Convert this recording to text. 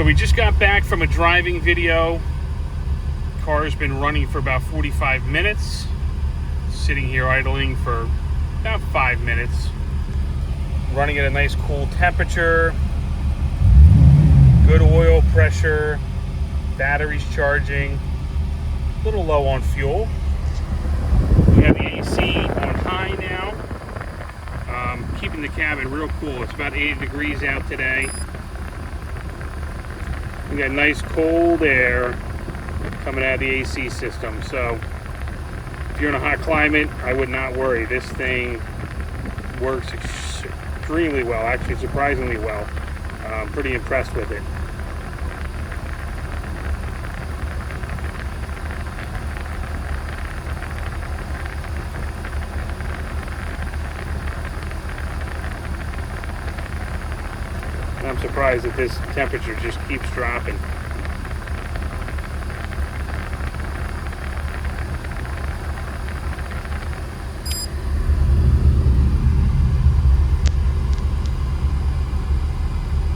So we just got back from a driving video. Car's been running for about 45 minutes. Sitting here idling for about 5 minutes. Running at a nice cool temperature. Good oil pressure. Battery's charging. A little low on fuel. We have the AC on high now. Keeping the cabin real cool. It's about 80 degrees out today. We got nice cold air coming out of the AC system. So if you're in a hot climate, I would not worry. This thing works extremely well, actually surprisingly well. I'm pretty impressed with it. I'm surprised that this temperature just keeps dropping.